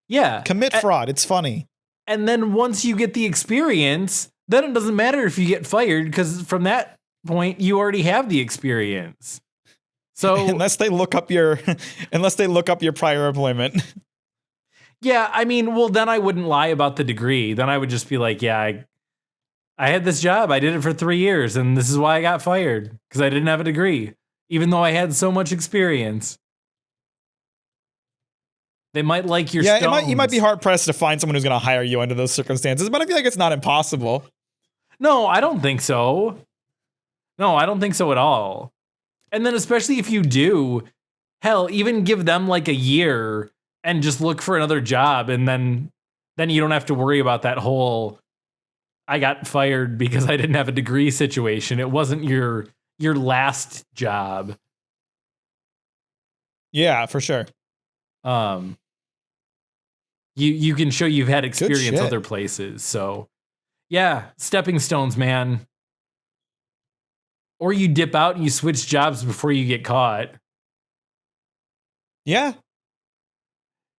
Yeah. Commit fraud. It's funny. And then once you get the experience, then it doesn't matter if you get fired because from that point you already have the experience. So unless they look up your prior employment. yeah, I mean, well, then I wouldn't lie about the degree. Then I would just be like, yeah, I had this job. I did it for 3 years, and this is why I got fired because I didn't have a degree, even though I had so much experience. They might like your stones. You might be hard pressed to find someone who's going to hire you under those circumstances, but I feel like it's not impossible. No, I don't think so. No, I don't think so at all. And then especially if you do, hell, even give them like a year and just look for another job, and then you don't have to worry about that whole I got fired because I didn't have a degree situation. It wasn't your last job. Yeah, for sure. You can show you've had experience other places. So yeah, stepping stones, man. Or you dip out and you switch jobs before you get caught. Yeah.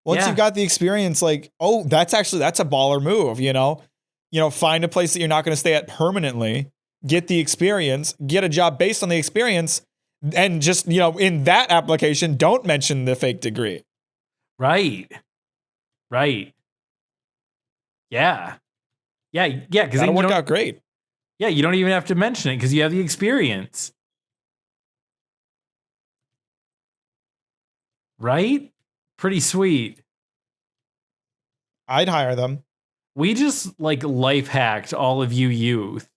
Once you've got the experience, like, oh, that's a baller move, you know? You know, find a place that you're not going to stay at permanently, get the experience, get a job based on the experience, and just, you know, in that application, don't mention the fake degree. Right. Yeah. Because that'll work out great. Yeah, you don't even have to mention it because you have the experience. Right? Pretty sweet. I'd hire them. We just like life hacked all of you youth.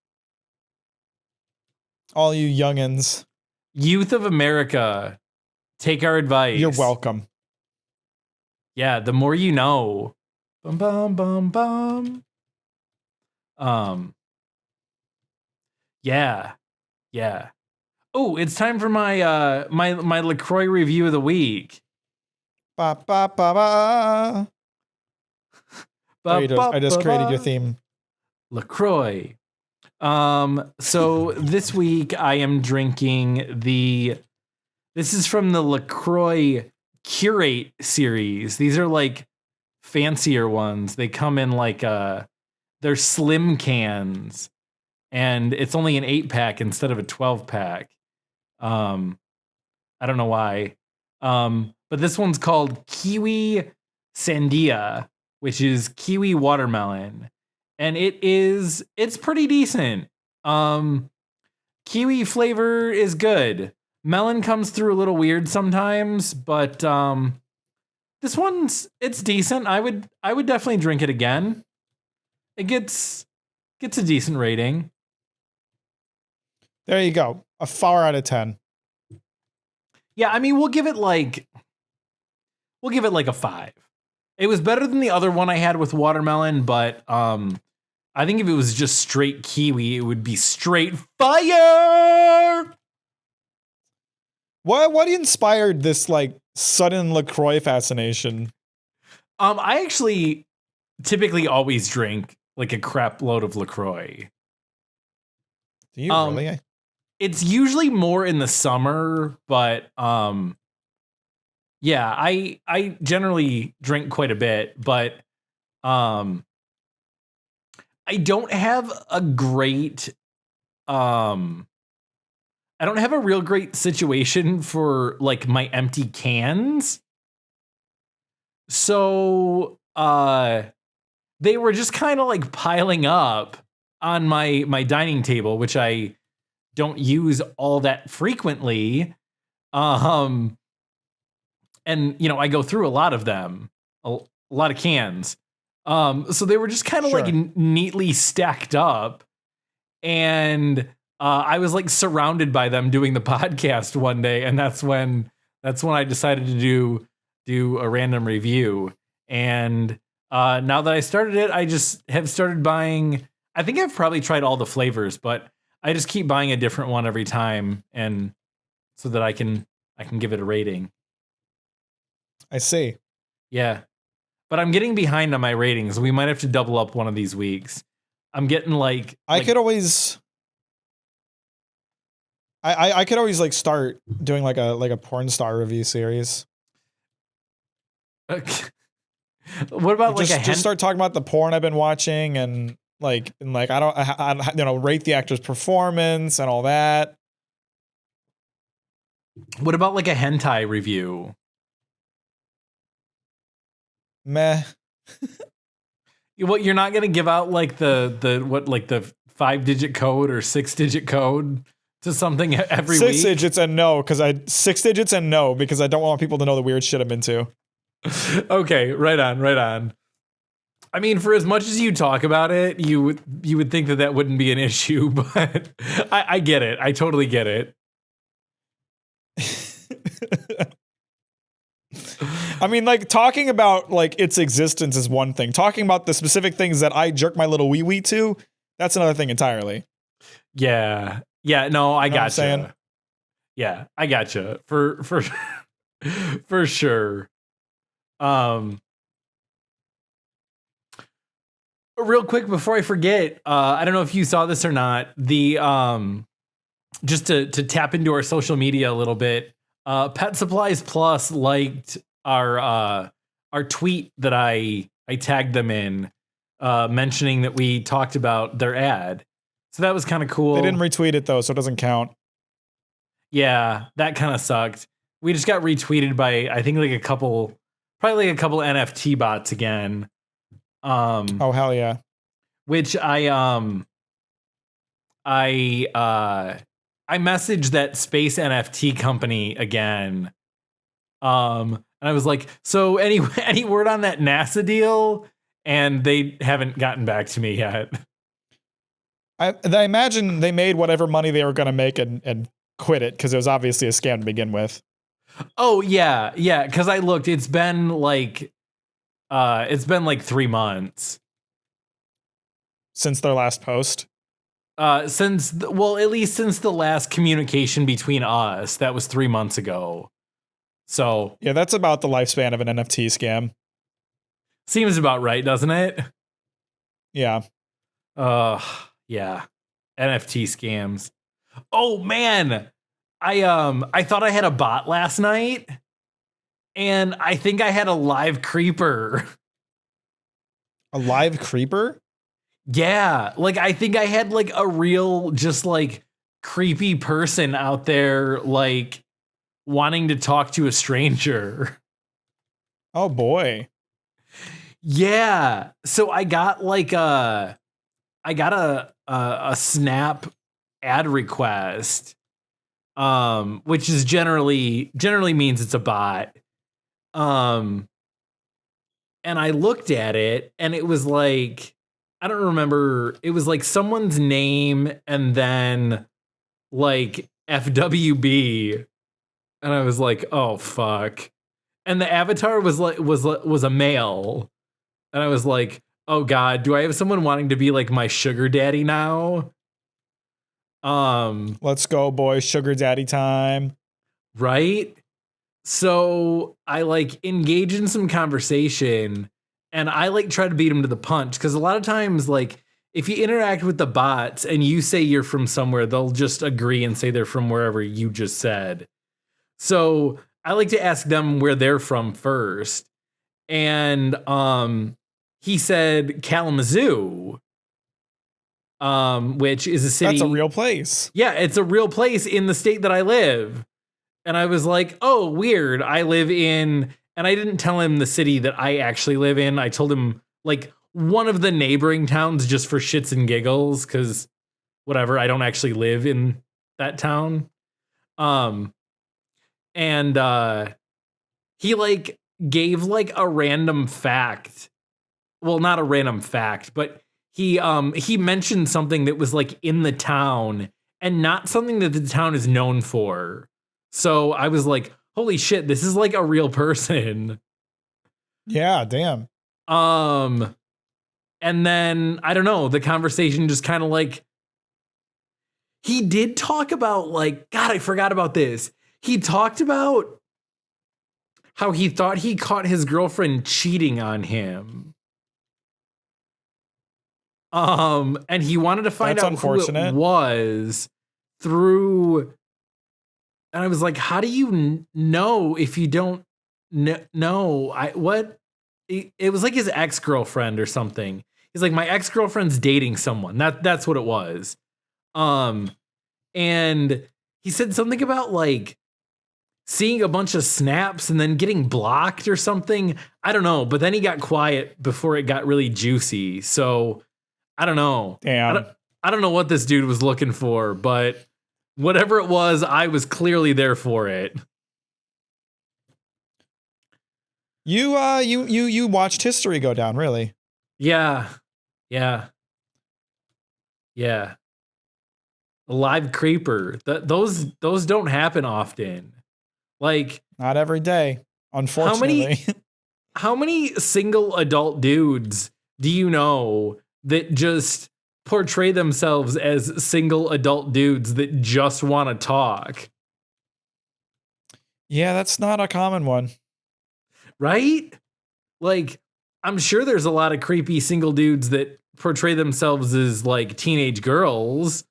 All you youngins. Youth of America. Take our advice. You're welcome. Yeah, the more you know. Bum bum bum bum. Yeah. Oh, it's time for my my Lacroix review of the week. Ba ba ba ba. I just created your theme. Lacroix. So this week I am drinking this is from the Lacroix Curate series. These are like fancier ones. They come in like they're slim cans, and it's only an 8-pack instead of a 12-pack. I don't know why. But this one's called Kiwi Sandia, which is kiwi watermelon. And it's pretty decent. Kiwi flavor is good. Melon comes through a little weird sometimes, but this it's decent. I would definitely drink it again. It gets a decent rating. There you go. A 4 out of 10. Yeah, I mean, we'll give it like a 5. It was better than the other one I had with watermelon, but I think if it was just straight kiwi, it would be straight fire. What inspired this like sudden Lacroix fascination? I actually typically always drink like a crap load of Lacroix. Do you really? It's usually more in the summer, but yeah, I generally drink quite a bit, but I don't have a great I don't have a real great situation for like my empty cans. So they were just kind of like piling up on my dining table, which I don't use all that frequently. And you know, I go through a lot of them, a lot of cans. So they were just kind of like neatly stacked up, and I was like surrounded by them doing the podcast one day, and that's when I decided to do a random review. And now that I started it, I just have started buying. I think I've probably tried all the flavors, but I just keep buying a different one every time, and so that I can give it a rating. I see. Yeah. But I'm getting behind on my ratings. We might have to double up one of these weeks. I'm getting like I could always like start doing like a porn star review series. What about just start talking about the porn I've been watching and Like, and like, I rate the actor's performance and all that. What about like a hentai review? Meh. What, you're not gonna give out like the 5-digit code or 6-digit code to something every week? 6 digits and no, because 6 digits and no, because I don't want people to know the weird shit I'm into. Okay, right on. I mean, for as much as you talk about it, you would think that wouldn't be an issue, but I get it. I totally get it. I mean, like, talking about like its existence is one thing. Talking about the specific things that I jerk my little wee wee to, that's another thing entirely. Yeah. No, I gotcha. Saying? Yeah, I gotcha for for sure. Real quick before I forget, I don't know if you saw this or not. The just to tap into our social media a little bit, Pet Supplies Plus liked our tweet that I tagged them in, mentioning that we talked about their ad. So that was kind of cool. They didn't retweet it though, so it doesn't count. Yeah, that kind of sucked. We just got retweeted by I think probably a couple NFT bots again. Oh hell yeah. Which I messaged that space NFT company again. And I was like, so any word on that NASA deal? And they haven't gotten back to me yet. I imagine they made whatever money they were going to make and quit it because it was obviously a scam to begin with. Oh yeah, because I looked. It's been like 3 months since their last post. At least since the last communication between us. That was 3 months ago. So yeah, that's about the lifespan of an NFT scam. Seems about right, doesn't it? Yeah. Yeah. NFT scams. Oh man. I thought I had a bot last night, and I think I had a live creeper. A live creeper? Yeah, like I think I had like a real just like creepy person out there like wanting to talk to a stranger. Oh boy. Yeah. So I got a Snap ad request, which is generally means it's a bot. And I looked at it and it was like, I don't remember, it was like someone's name and then like FWB, and I was like, oh fuck. And the avatar was a male. And I was like, oh God, do I have someone wanting to be like my sugar daddy now? Let's go, boys. Sugar daddy time. Right? So I like engage in some conversation, and I like try to beat him to the punch. Cause a lot of times, like, if you interact with the bots and you say you're from somewhere, they'll just agree and say they're from wherever you just said. So I like to ask them where they're from first. And he said Kalamazoo, which is a city. That's a real place. Yeah, it's a real place in the state that I live. And I was like, oh, weird. I live in, and I didn't tell him the city that I actually live in. I told him like one of the neighboring towns just for shits and giggles, because whatever, I don't actually live in that town. And he like gave like a random fact. Well, not a random fact, but he mentioned something that was like in the town and not something that the town is known for. So I was like, holy shit, this is like a real person. Yeah, damn. And then I don't know, the conversation just kind of like, he did talk about like, God, I forgot about this. He talked about how he thought he caught his girlfriend cheating on him. And he wanted to find out who it was through. And I was like, how do you know if you don't know? It was like his ex-girlfriend or something. he's like, my ex-girlfriend's dating someone. That's what it was. And he said something about like seeing a bunch of snaps and then getting blocked or something. I don't know. But then he got quiet before it got really juicy. So I don't know. Damn. I don't know what this dude was looking for, but whatever it was, I was clearly there for it. You watched history go down, really? Yeah. A live creeper. Those don't happen often. Like, not every day, unfortunately. How many single adult dudes do you know that just portray themselves as single adult dudes that just want to talk? Yeah, that's not a common one. Right? Like, I'm sure there's a lot of creepy single dudes that portray themselves as like teenage girls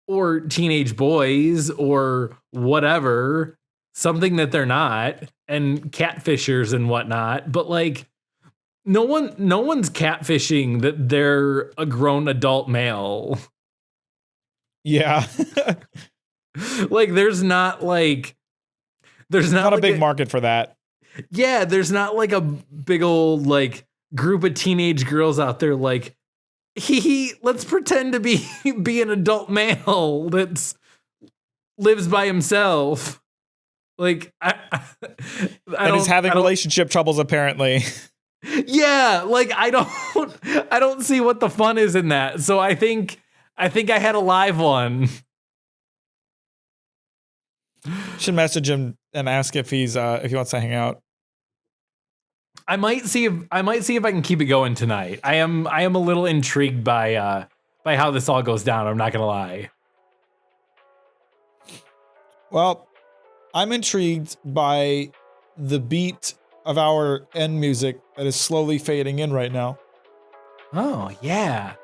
or teenage boys or whatever, something that they're not, and catfishers and whatnot. But like, no one's catfishing that they're a grown adult male. Yeah. Like, there's not like a big market for that. Yeah, there's not like a big old like group of teenage girls out there like, let's pretend to be an adult male that's lives by himself. Like and he's having relationship troubles apparently. Yeah, like I don't see what the fun is in that. So I think I had a live one. Should message him and ask if he wants to hang out. I might see if I can keep it going tonight. I am a little intrigued by how this all goes down. I'm not gonna lie. Well, I'm intrigued by the beat of our end music that is slowly fading in right now. Oh yeah.